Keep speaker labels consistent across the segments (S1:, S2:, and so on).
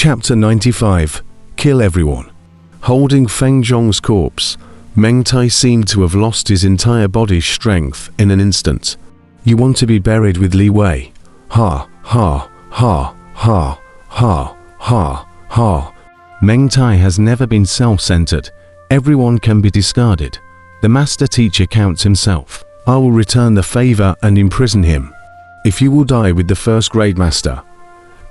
S1: Chapter 95. Kill everyone. Holding Feng Zhong's corpse, Meng Tai seemed to have lost his entire body's strength in an instant. You want to be buried with Li Wei? Ha, ha, ha, ha, ha, ha, ha. Meng Tai has never been self-centered. Everyone can be discarded. The master teacher counts himself. I will return the favor and imprison him. If you will die with the first grade master,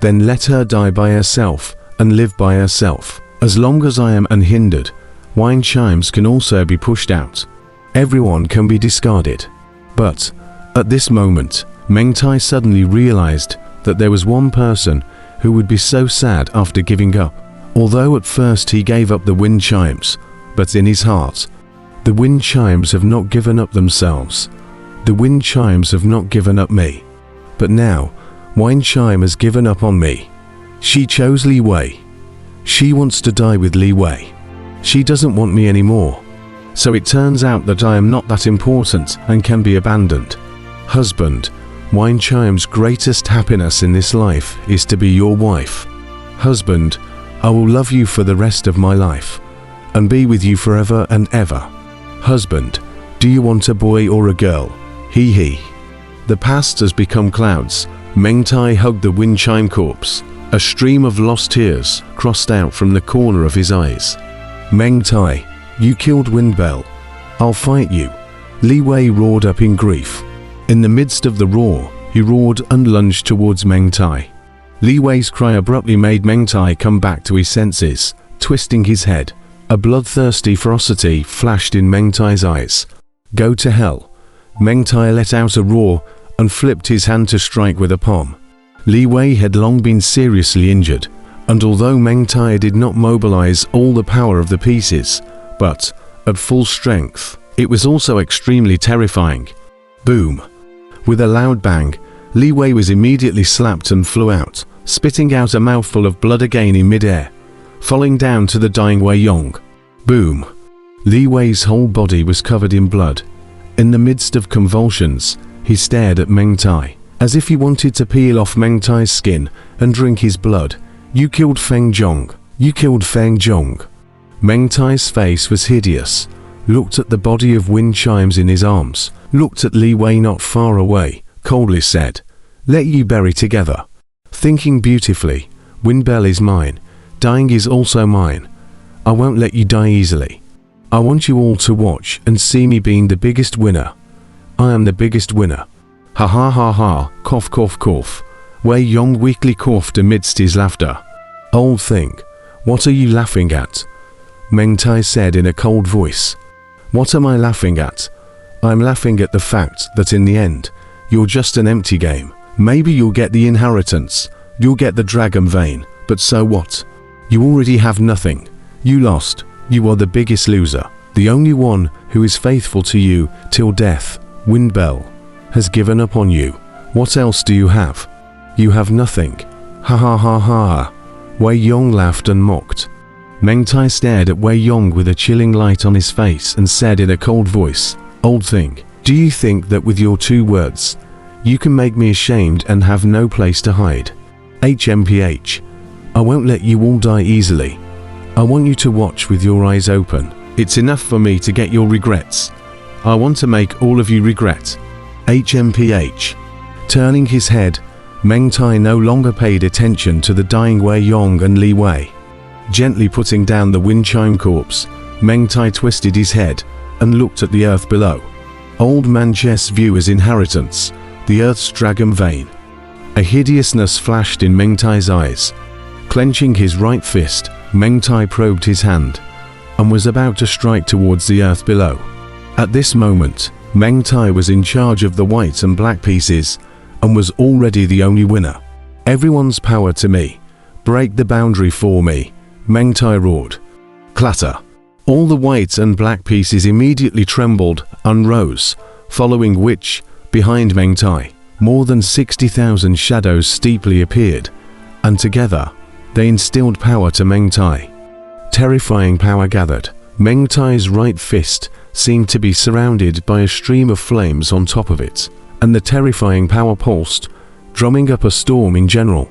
S1: then let her die by herself and live by herself. As long as I am unhindered, wine chimes can also be pushed out. Everyone can be discarded. But, at this moment, Meng Tai suddenly realized that there was one person who would be so sad after giving up. Although at first he gave up the wind chimes, but in his heart, the wind chimes have not given up themselves. The wind chimes have not given up me. But now, wine chime has given up on me. She chose Li Wei. She wants to die with Li Wei. She doesn't want me anymore. So it turns out that I am not that important and can be abandoned. Husband, wine chime's greatest happiness in this life is to be your wife. Husband, I will love you for the rest of my life and be with you forever and ever. Husband, do you want a boy or a girl? He. The past has become clouds. Meng Tai hugged the wind chime corpse. A stream of lost tears crossed out from the corner of his eyes. Meng Tai, you killed Windbell. I'll fight you. Li Wei roared up in grief. In the midst of the roar, he roared and lunged towards Meng Tai. Li Wei's cry abruptly made Meng Tai come back to his senses, twisting his head. A bloodthirsty ferocity flashed in Meng Tai's eyes. Go to hell. Meng Tai let out a roar and flipped his hand to strike with a palm. Li Wei had long been seriously injured, and although Meng Tai did not mobilize all the power of the pieces, but, at full strength, it was also extremely terrifying. Boom! With a loud bang, Li Wei was immediately slapped and flew out, spitting out a mouthful of blood again in mid-air, falling down to the dying Wei Yong. Boom! Li Wei's whole body was covered in blood. In the midst of convulsions, he stared at Meng Tai, as if he wanted to peel off Meng Tai's skin and drink his blood. You killed Feng Zhong. You killed Feng Zhong. Meng Tai's face was hideous, looked at the body of wind chimes in his arms, looked at Li Wei not far away, coldly said, let you bury together. Thinking beautifully, Windbell is mine, dying is also mine. I won't let you die easily. I want you all to watch and see me being the biggest winner. I am the biggest winner. Ha ha ha ha, cough cough cough. Wei Yong weakly coughed amidst his laughter. Old thing, what are you laughing at? Meng Tai said in a cold voice. What am I laughing at? I'm laughing at the fact that in the end, you're just an empty game. Maybe you'll get the inheritance, you'll get the dragon vein, but so what? You already have nothing. You lost. You are the biggest loser. The only one who is faithful to you till death, Windbell, has given up on you. What else do you have? You have nothing. Ha ha ha ha. Wei Yong laughed and mocked. Meng Tai stared at Wei Yong with a chilling light on his face and said in a cold voice, Old thing, do you think that with your 2 words, you can make me ashamed and have no place to hide? HMPH. I won't let you all die easily. I want you to watch with your eyes open. It's enough for me to get your regrets. I want to make all of you regret. HMPH. Turning his head, Meng Tai no longer paid attention to the dying Wei Yong and Li Wei. Gently putting down the wind chime corpse, Meng Tai twisted his head and looked at the earth below. Old man Chess view as inheritance, the earth's dragon vein. A hideousness flashed in Meng Tai's eyes. Clenching his right fist, Meng Tai probed his hand and was about to strike towards the earth below. At this moment, Meng Tai was in charge of the white and black pieces and was already the only winner. Everyone's power to me. Break the boundary for me, Meng Tai roared. Clatter. All the white and black pieces immediately trembled and rose, following which, behind Meng Tai, more than 60,000 shadows steeply appeared, and together, they instilled power to Meng Tai. Terrifying power gathered. Meng Tai's right fist seemed to be surrounded by a stream of flames on top of it, and the terrifying power pulsed, drumming up a storm in general.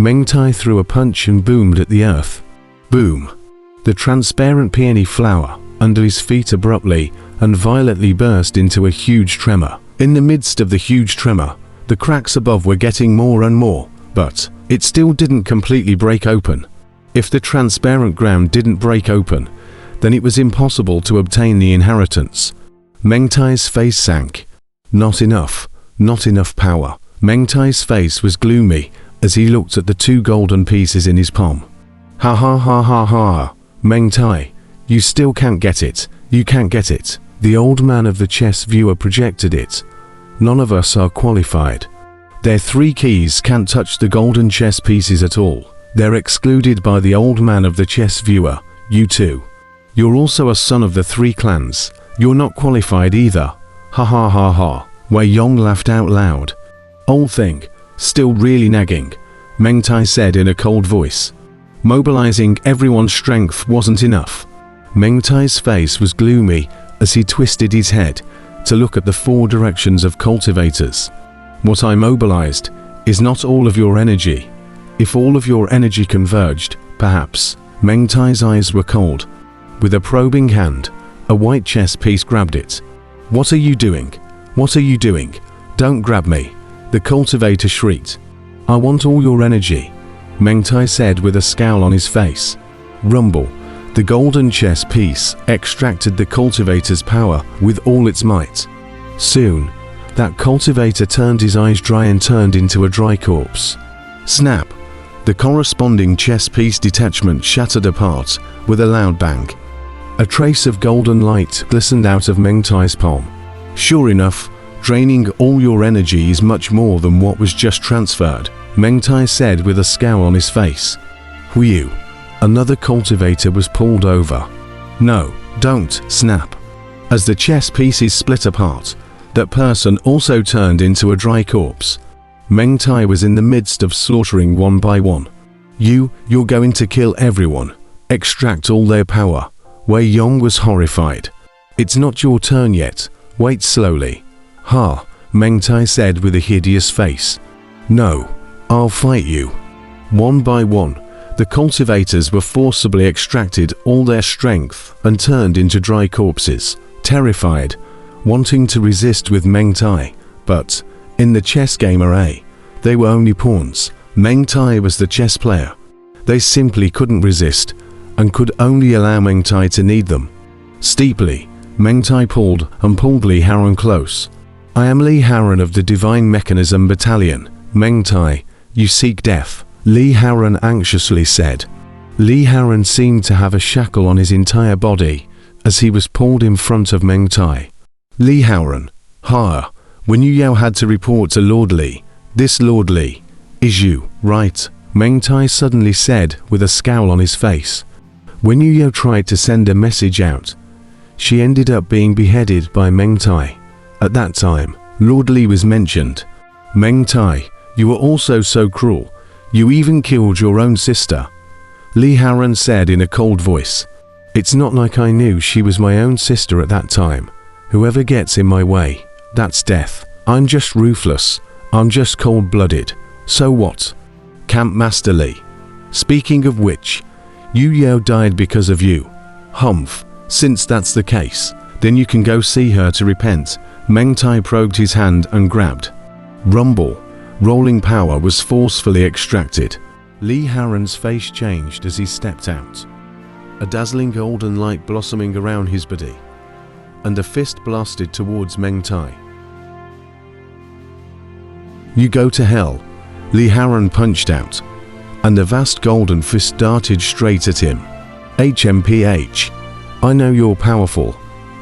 S1: Meng Tai threw a punch and boomed at the earth. Boom! The transparent peony flower under his feet abruptly and violently burst into a huge tremor. In the midst of the huge tremor, the cracks above were getting more and more, but it still didn't completely break open. If the transparent ground didn't break open, then it was impossible to obtain the inheritance. Meng Tai's face sank. Not enough power. Meng Tai's face was gloomy as he looked at the 2 golden pieces in his palm. Ha ha ha ha ha, Meng Tai, you still can't get it, you can't get it. The old man of the chess viewer projected it. None of us are qualified. Their 3 keys can't touch the golden chess pieces at all. They're excluded by the old man of the chess viewer, you too. You're also a son of the 3 clans. You're not qualified either. Ha ha ha ha. Wei Yong laughed out loud. Old thing, still really nagging, Meng Tai said in a cold voice. Mobilizing everyone's strength wasn't enough. Meng Tai's face was gloomy as he twisted his head to look at the 4 directions of cultivators. What I mobilized is not all of your energy. If all of your energy converged, perhaps. Meng Tai's eyes were cold. With a probing hand, a white chess piece grabbed it. What are you doing? What are you doing? Don't grab me, the cultivator shrieked. I want all your energy, Meng Tai said with a scowl on his face. Rumble. The golden chess piece extracted the cultivator's power with all its might. Soon, that cultivator turned his eyes dry and turned into a dry corpse. Snap! The corresponding chess piece detachment shattered apart with a loud bang. A trace of golden light glistened out of Meng Tai's palm. Sure enough, draining all your energy is much more than what was just transferred, Meng Tai said with a scowl on his face. Whew! Another cultivator was pulled over. No, don't, snap. As the chess pieces split apart, that person also turned into a dry corpse. Meng Tai was in the midst of slaughtering one by one. You're going to kill everyone. Extract all their power. Wei Yong was horrified. It's not your turn yet. Wait slowly. Ha, Meng Tai said with a hideous face. No, I'll fight you. One by one, the cultivators were forcibly extracted all their strength and turned into dry corpses, terrified, wanting to resist with Meng Tai, but in the chess game array, they were only pawns. Meng Tai was the chess player. They simply couldn't resist and could only allow Meng Tai to need them. Steeply, Meng Tai pulled Li Haran close. I am Li Haran of the Divine Mechanism Battalion. Meng Tai, you seek death, Li Haran anxiously said. Li Haran seemed to have a shackle on his entire body as he was pulled in front of Meng Tai. Li Haran, ha, when Yu Yao had to report to Lord Li, this Lord Li is you, right? Meng Tai suddenly said with a scowl on his face. When Yu Yao tried to send a message out, she ended up being beheaded by Meng Tai. At that time, Lord Li was mentioned. Meng Tai, you were also so cruel. You even killed your own sister. Li Haran said in a cold voice. It's not like I knew she was my own sister at that time. Whoever gets in my way, that's death. I'm just ruthless. I'm just cold-blooded. So what? Camp Master Li. Speaking of which, Yu Yao died because of you. Humph. Since that's the case, then you can go see her to repent. Meng Tai probed his hand and grabbed. Rumble. Rolling power was forcefully extracted. Li Haran's face changed as he stepped out. A dazzling golden light blossoming around his body, and a fist blasted towards Meng Tai. You go to hell, Li Haran punched out, and the vast golden fist darted straight at him. HMPH. I know you're powerful.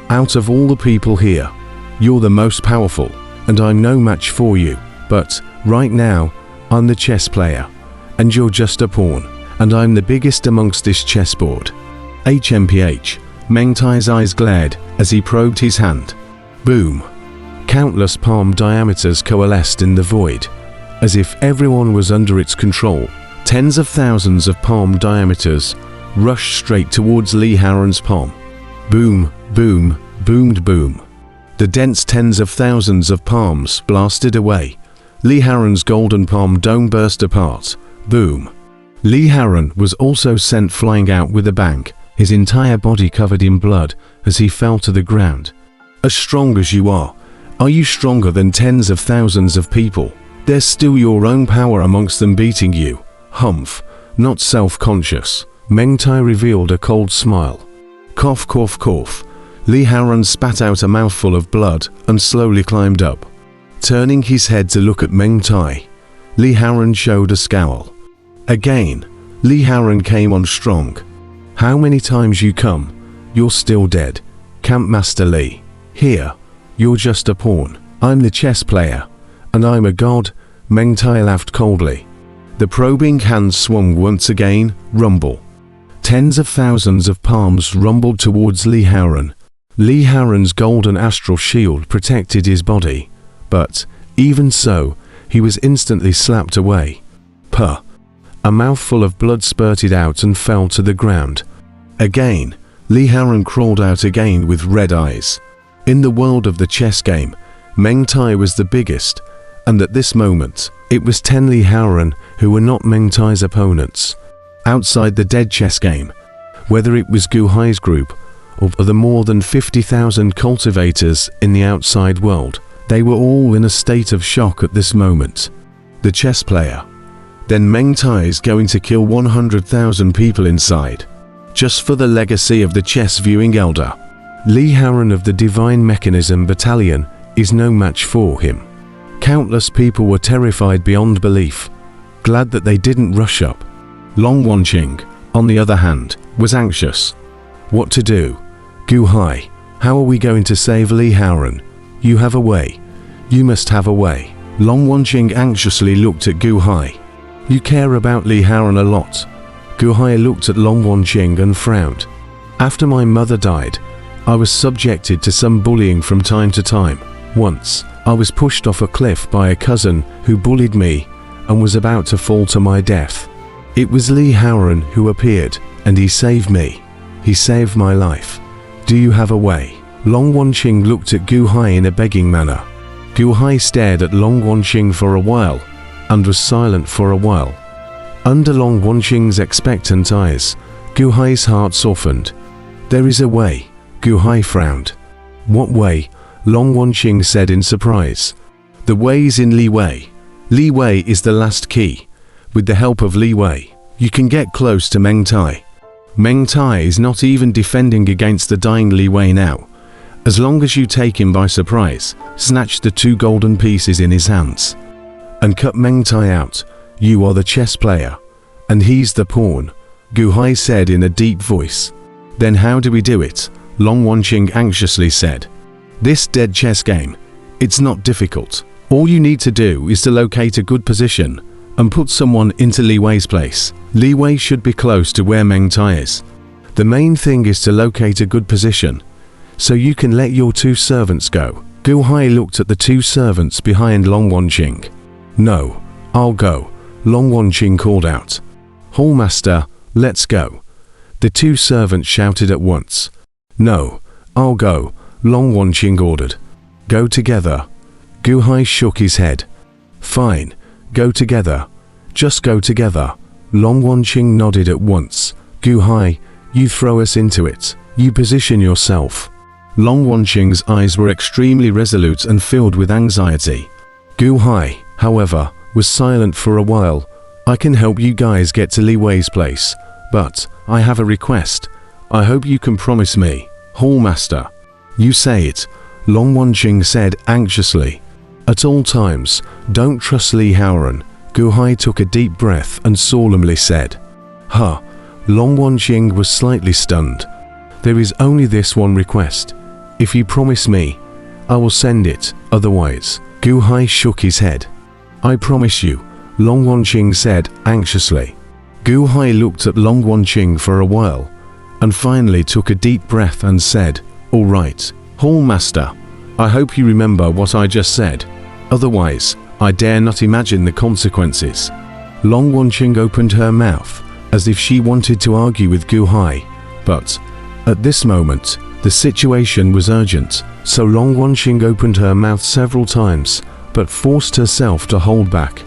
S1: Out of all the people here, you're the most powerful, and I'm no match for you. But, right now, I'm the chess player, and you're just a pawn, and I'm the biggest amongst this chessboard. HMPH. Meng Tai's eyes glared as he probed his hand. Boom. Countless palm diameters coalesced in the void, as if everyone was under its control. Tens of thousands of palm diameters rushed straight towards Li Haran's palm. Boom, boom, boomed boom. The dense tens of thousands of palms blasted away. Li Haran's golden palm dome burst apart, Boom. Li Haran was also sent flying out with a bang, his entire body covered in blood as he fell to the ground. As strong as you are you stronger than tens of thousands of people? There's still your own power amongst them beating you. Humph, not self-conscious. Meng Tai revealed a cold smile. Cough, cough, cough. Li Haran spat out a mouthful of blood and slowly climbed up. Turning his head to look at Meng Tai, Li Haran showed a scowl. Again, Li Haran came on strong. How many times you come? You're still dead. Campmaster Li. Here, you're just a pawn. I'm the chess player, and I'm a god. Meng Tai laughed coldly. The probing hands swung once again. Rumble. Tens of thousands of palms rumbled towards Li Haran. Li Haran's golden astral shield protected his body, but, even so, he was instantly slapped away. Puh! A mouthful of blood spurted out and fell to the ground. Again, Li Haran crawled out again with red eyes. In the world of the chess game, Meng Tai was the biggest, and at this moment, it was 10 Li Haran who were not Meng Tai's opponents. Outside the dead chess game, whether it was Gu Hai's group or the more than 50,000 cultivators in the outside world, they were all in a state of shock at this moment. The chess player. Then Meng Tai is going to kill 100,000 people inside, just for the legacy of the chess viewing elder. Li Haran of the Divine Mechanism Battalion is no match for him. Countless people were terrified beyond belief, glad that they didn't rush up. Long Wanqing, on the other hand, was anxious. What to do? Gu Hai, how are we going to save Li Haran? You have a way. You must have a way. Long Wanqing anxiously looked at Gu Hai. You care about Li Haran a lot. Gu Hai looked at Long Wanqing and frowned. After my mother died, I was subjected to some bullying from time to time. Once, I was pushed off a cliff by a cousin who bullied me and was about to fall to my death. It was Li Haran who appeared, and he saved me. He saved my life. Do you have a way? Long Wanqing looked at Gu Hai in a begging manner. Gu Hai stared at Long Wanqing for a while, and was silent for a while. Under Long Wanqing's expectant eyes, Gu Hai's heart softened. There is a way. Gu Hai frowned. What way? Long Wanqing said in surprise. The way is in Li Wei. Li Wei is the last key. With the help of Li Wei, you can get close to Meng Tai. Meng Tai is not even defending against the dying Li Wei now. As long as you take him by surprise, snatch the 2 golden pieces in his hands, and cut Meng Tai out, you are the chess player, and he's the pawn, Gu Hai said in a deep voice. Then how do we do it? Long Wanqing anxiously said. This dead chess game, it's not difficult. All you need to do is to locate a good position and put someone into Li Wei's place. Li Wei should be close to where Meng Tai is. The main thing is to locate a good position, so you can let your 2 servants go. Gu Hai looked at the 2 servants behind Long Wanqing. No, I'll go, Long Wanqing called out. Hallmaster, let's go. The 2 servants shouted at once. No, I'll go, Long Wanqing ordered. Go together. Gu Hai shook his head. Fine, go together. Just go together. Long Wanqing nodded at once. Gu Hai, you throw us into it. You position yourself. Long Wanqing's eyes were extremely resolute and filled with anxiety. Gu Hai, however, was silent for a while. I can help you guys get to Li Wei's place, but I have a request. I hope you can promise me. Hallmaster. You say it, Long Wanqing said anxiously. At all times, don't trust Li Haran. Gu Hai took a deep breath and solemnly said. Huh. Long Wanqing was slightly stunned. There is only this one request. If you promise me, I will send it, otherwise. Gu Hai shook his head. I promise you, Long Wanqing said anxiously. Gu Hai looked at Long Wanqing for a while, and finally took a deep breath and said, All right, Hallmaster, I hope you remember what I just said. Otherwise, I dare not imagine the consequences. Long Wanqing opened her mouth, as if she wanted to argue with Gu Hai, but, at this moment, the situation was urgent, so Long Wanqing opened her mouth several times, but forced herself to hold back.